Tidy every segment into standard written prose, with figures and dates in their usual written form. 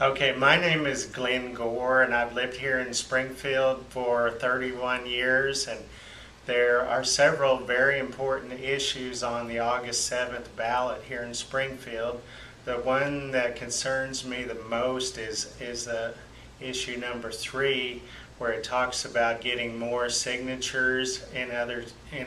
Okay, my name is Glen Gore, and I've lived here in Springfield for 31 years, and there are several very important issues on the August 7th ballot here in Springfield. The one that concerns me the most is issue number 3, where it talks about getting more signatures in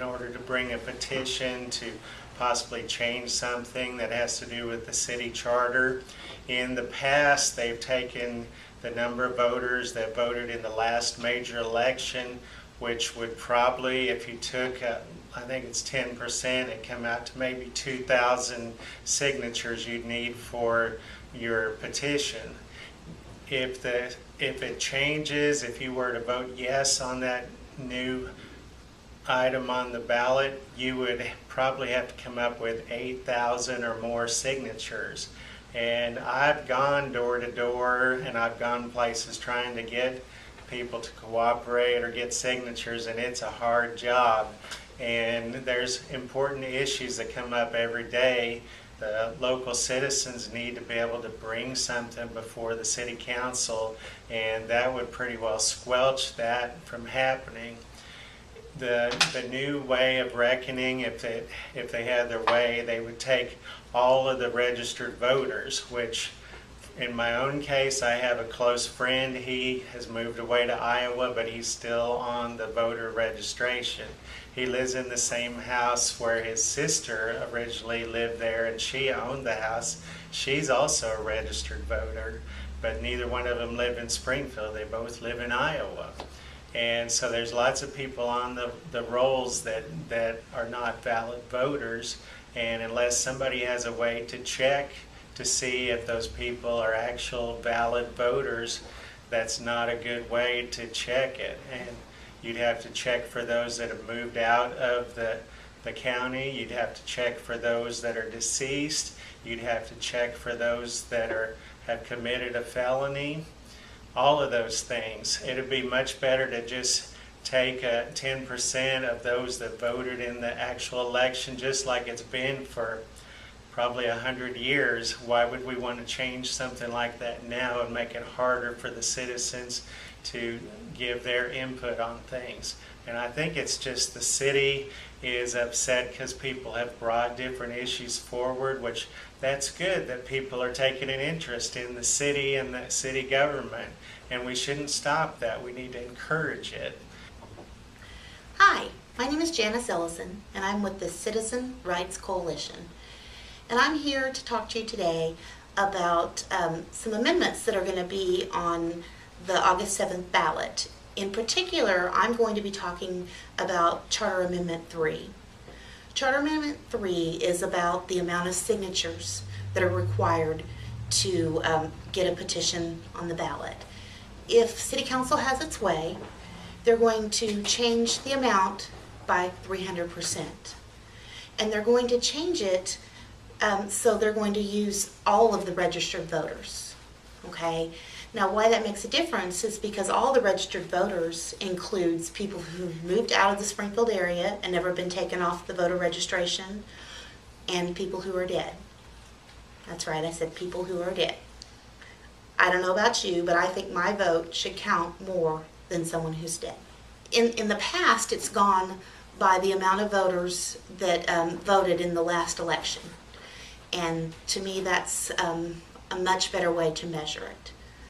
order to bring a petition to possibly change something that has to do with the city charter. In the past, they've taken the number of voters that voted in the last major election, which would probably, if you took, I think it's 10%, it'd come out to maybe 2,000 signatures you'd need for your petition. If it changes, if you were to vote yes on that new item on the ballot, you would probably have to come up with 8,000 or more signatures. And I've gone door to door, and I've gone places trying to get people to cooperate or get signatures, and it's a hard job. And there's important issues that come up every day. The local citizens need to be able to bring something before the city council, and that would pretty well squelch that from happening. The new way of reckoning, if they had their way, they would take all of the registered voters, which in my own case, I have a close friend. He has moved away to Iowa, but he's still on the voter registration. He lives in the same house where his sister originally lived there, and she owned the house. She's also a registered voter, but neither one of them live in Springfield. They both live in Iowa. And so there's lots of people on the rolls that are not valid voters, and unless somebody has a way to check to see if those people are actual valid voters, that's not a good way to check it. And you'd have to check for those that have moved out of the county. You'd have to check for those that are deceased. You'd have to check for those that have committed a felony. All of those things. It would be much better to just take 10% of those that voted in the actual election, just like it's been for probably 100 years. Why would we want to change something like that now and make it harder for the citizens to give their input on things? And I think it's just the city is upset because people have brought different issues forward, which that's good that people are taking an interest in the city and the city government, and we shouldn't stop that. We need to encourage it. Hi, my name is Janice Ellison, and I'm with the Citizen Rights Coalition. And I'm here to talk to you today about some amendments that are going to be on the August 7th ballot. In particular, I'm going to be talking about Charter Amendment 3. Charter Amendment 3 is about the amount of signatures that are required to get a petition on the ballot. If City Council has its way, they're going to change the amount by 300%. And they're going to change it so they're going to use all of the registered voters. Okay? Now, why that makes a difference is because all the registered voters includes people who've moved out of the Springfield area and never been taken off the voter registration, and people who are dead. That's right, I said people who are dead. I don't know about you, but I think my vote should count more than someone who's dead. In the past, it's gone by the amount of voters that voted in the last election. And to me, that's a much better way to measure it.